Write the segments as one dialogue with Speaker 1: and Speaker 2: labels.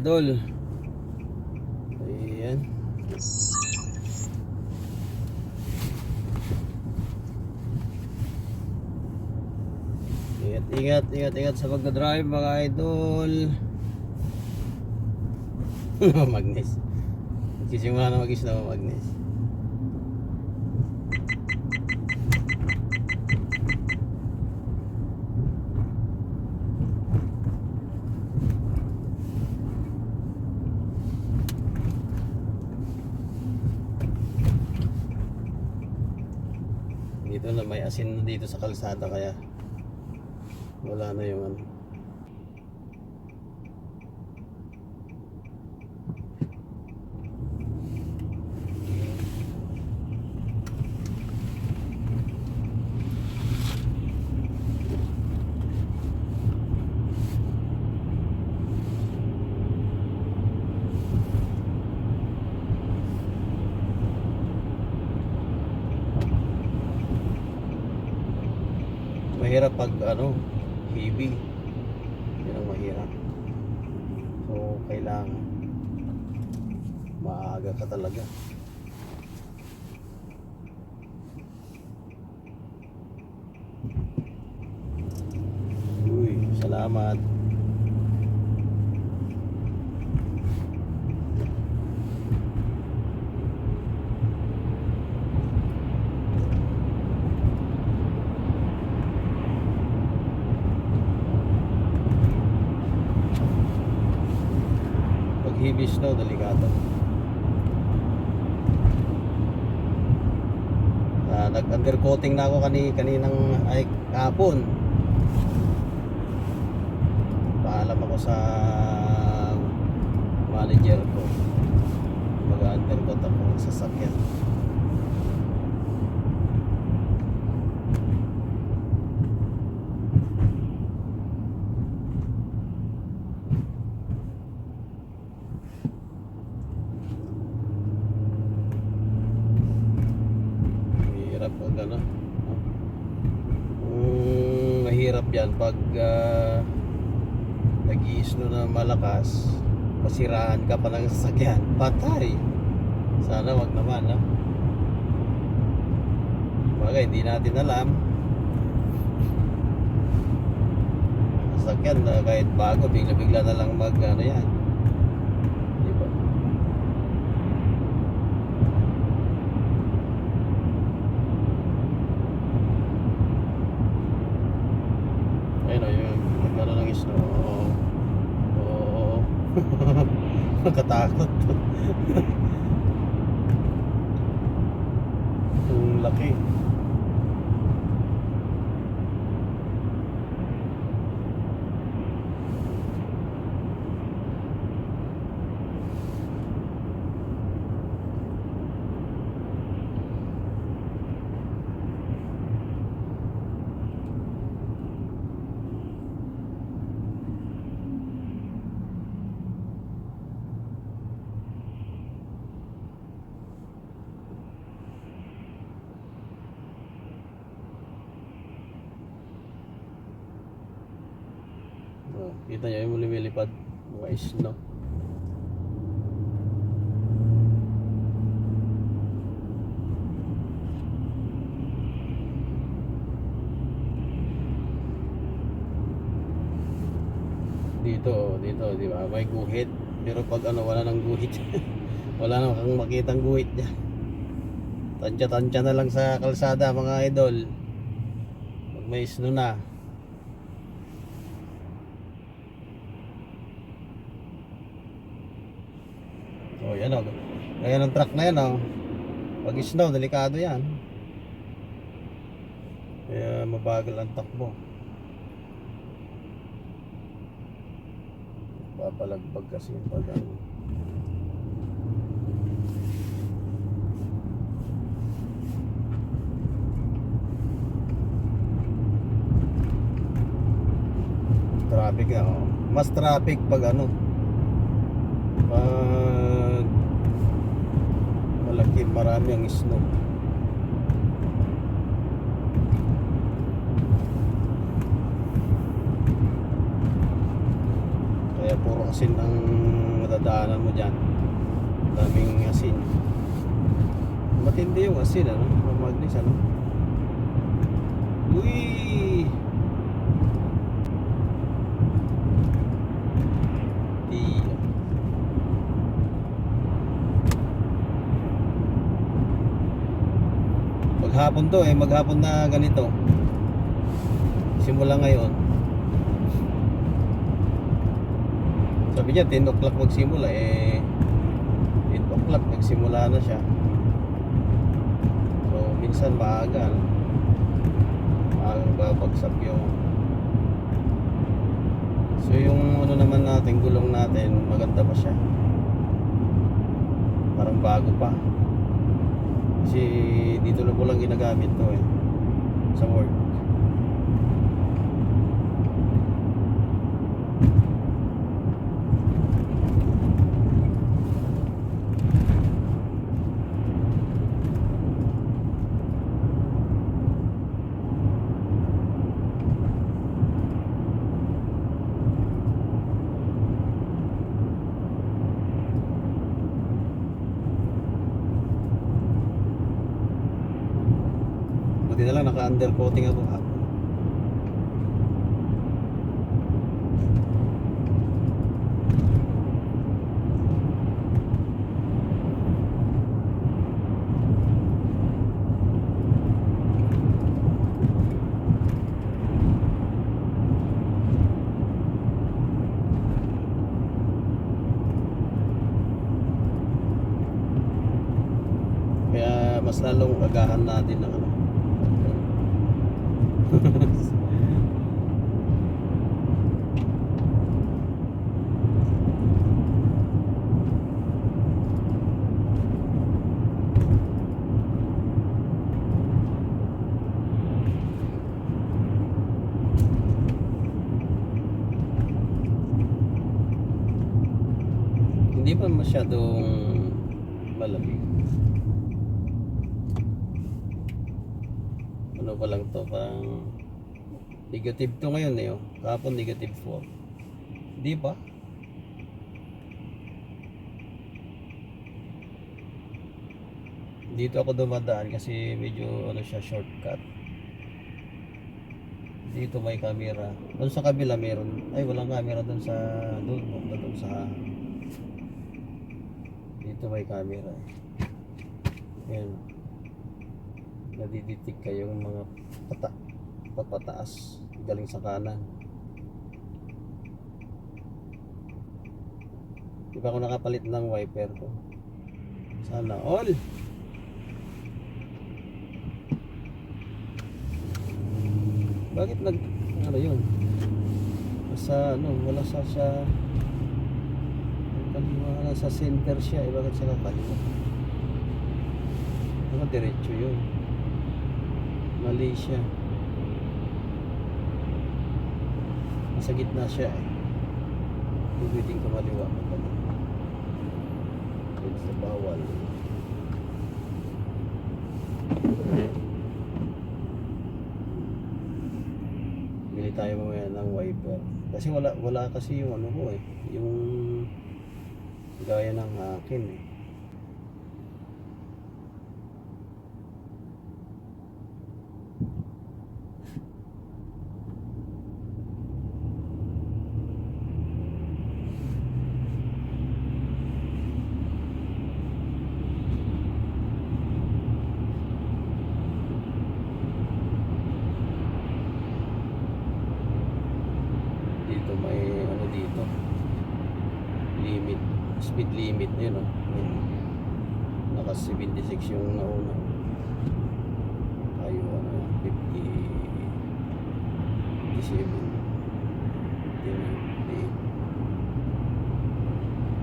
Speaker 1: idol. Ayan. Ingat sa pagdadrive mga idol. Magnes. Sisimula na mag-isla magnes. Dito na may asin na dito sa kalsada kaya wala na yung ano. Mahirap pag ano, heavy. Yan ang mahirap. So kailangan maaga ka talaga. Uy, salamat. Heavy snow, delikado. Nag-undercoating na ako kaninang ay kahapon. Paalam ako sa manager ko. Mag-undercoat ako sa sasakyan. Pag ano, mahirap yan pag nag-i-snow na malakas, masiraan ka pa ng sasakyan, patay. Sana wag naman, ha? Bagay, hindi natin alam. Sasakyan kahit bago, bigla-bigla na lang mag ano yan, diba? Ayun o, yung nagkano ng snow. Oo. Nakatakot. Ang laki. Kita nyo yung lumilipad mga snow. Dito, di ba? May guhit. Pero pag ano, wala nang guhit. Wala nang kang makitang guhit dyan. Tansya-tansya na lang sa kalsada mga idol. Pag may snow na. So yan o, gaya ng truck na yan o. Pag snow, delikado yan. Kaya mabagal ang takbo. Papalagbag kasi pag ano. Traffic na o. Mas traffic pag ano, pag malaki, marami ang snow. Kaya puro asin ang dadaanan mo dyan. Daming asin. Matindi yung asin, ano? Magnis, ano? Uy! Maghapon to maghapon na ganito. Simula ngayon. Sabi niya 10 o'clock magsimula 8 o'clock nagsimula na siya. So minsan maaga, no? Maagang babagsak yung so yung ano naman natin, gulong natin maganda pa siya, parang bago pa kasi dito lang ko lang ginagamit to sa work. Buti na lang naka-undercoating ako ha. Kaya mas lalong agahan natin ng ano. Hindi pa masyadong malamig. Ano pa lang to, parang negative 2 ngayon oh. Kahapon negative 4. Di ba? Dito ako dumadaan kasi medyo ano siya, shortcut. Dito may camera. Doon sa kabila meron. Ay walang camera doon sa doon sa dito may camera. Ayan. Nadiditig kayong mga papataas galing sa kanan. Di ba ako nakapalit ng wiper ko? Sana all. Bakit ano yun? Sa ano, wala sa kaliwa, nasa center siya bakit siya kakaliwa? Ano diretso yun? Mali siya. Nasa gitna siya pwedeng kumaliwa pwede sa bawal. Bili tayo mamaya ng wiper kasi wala kasi yung ano ko yung gaya ng akin dito may ano dito limit, speed limit yun naka 76 yung nauna tayo 57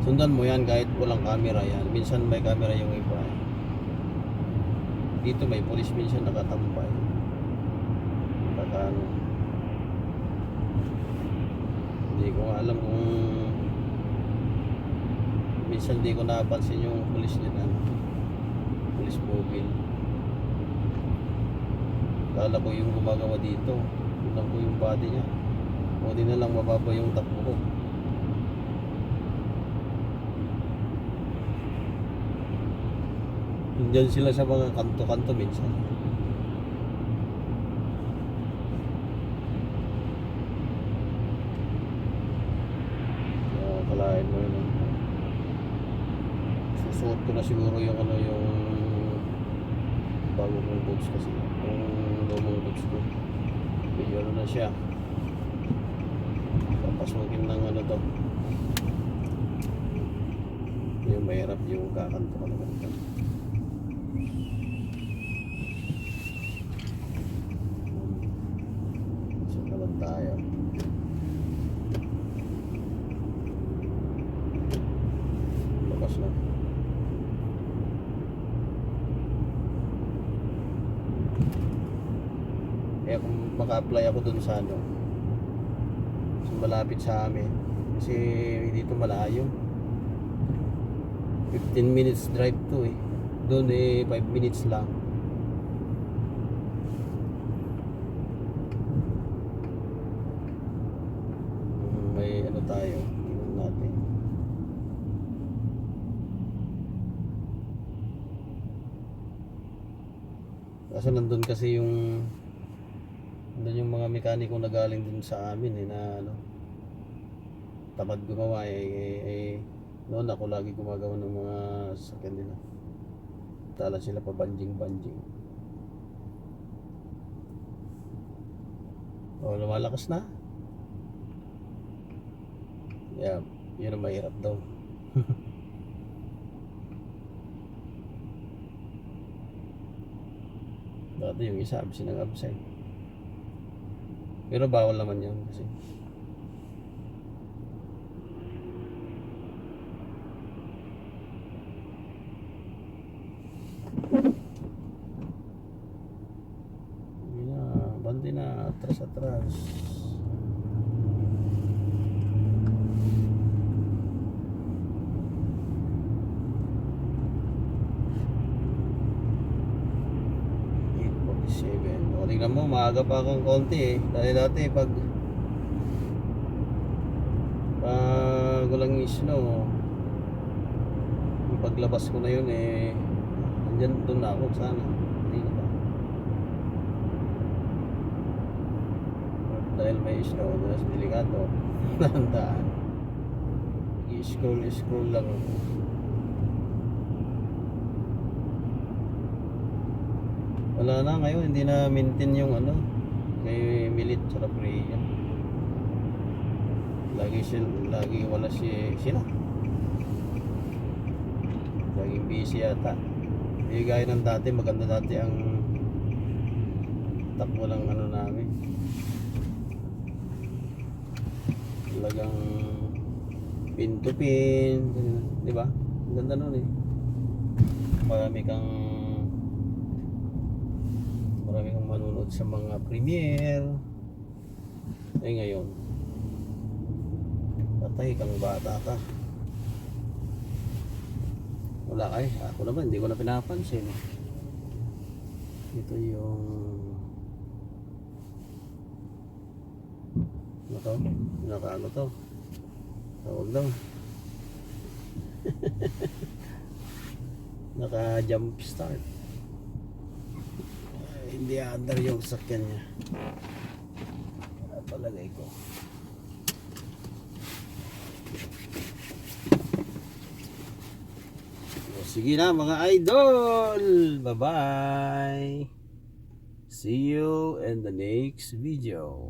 Speaker 1: sundan mo yan kahit walang camera yan. Minsan may camera yung iba dito may police minsan nakatampay ano. Hindi ko nga alam kung minsan hindi ko napansin yung police niya police mobile. Kala ko yung gumagawa dito tignan ko yung body niya o di na lang mababa yung takbo ko. Nandyan sila sa mga kanto-kanto minsan. Kalahin mo yun. Susuot ko na siguro yung ano yung bago kong boots kasi yung lumang boots ko. Medyo ano na siya. Papasukin ng ano to. Yung mahirap yung kakanto ka naman. So naman tayo. Bakas na. Kaya kung maka-apply ako dun sa ano, sa malapit sa amin, kasi dito malayo. 15 minutes drive to eh. Doon eh 5 minutes lang. May ano tayo, tingnan natin. Kaso nandun kasi yung mga mekaniko na galing din sa amin eh, na ano, tamad gumawa noon ako lagi gumagawa ng mga sakyan nila. Tala sila pa banjing. Oh, lumalakas na. Yeah, yun ang mahirap daw. Dati yung isa absent ng absent. Pero bawal naman yun kasi bandi na atras. O, tingnan mo, maaga pa akong konti eh. Dahil dati pag walang snow, yung paglabas ko na yun eh, andyan doon na ako sana. Hindi na ba? Dahil may snow, mas delikado. Nahandaan. I-scroll lang ako. Wala na ngayon, hindi na maintain yung ano kay Milit sa Rhea. Lagi wala sila. Laging busy yata. Hindi gaya ng dati, maganda dati ang takbo ng ano namin. Talagang pin to pin, di ba? Ang ganda nun eh. Marami kang manunod sa mga premiere. Eh ngayon, patay kang bata ka. Wala kay, ako naman hindi ko na pinapansin. Ito yung ano to? Ano to? Tawag lang. Naka jump start. Hindi under yung sakyan niya. Palagay ko. Sige na mga idol. Bye bye. See you in the next video.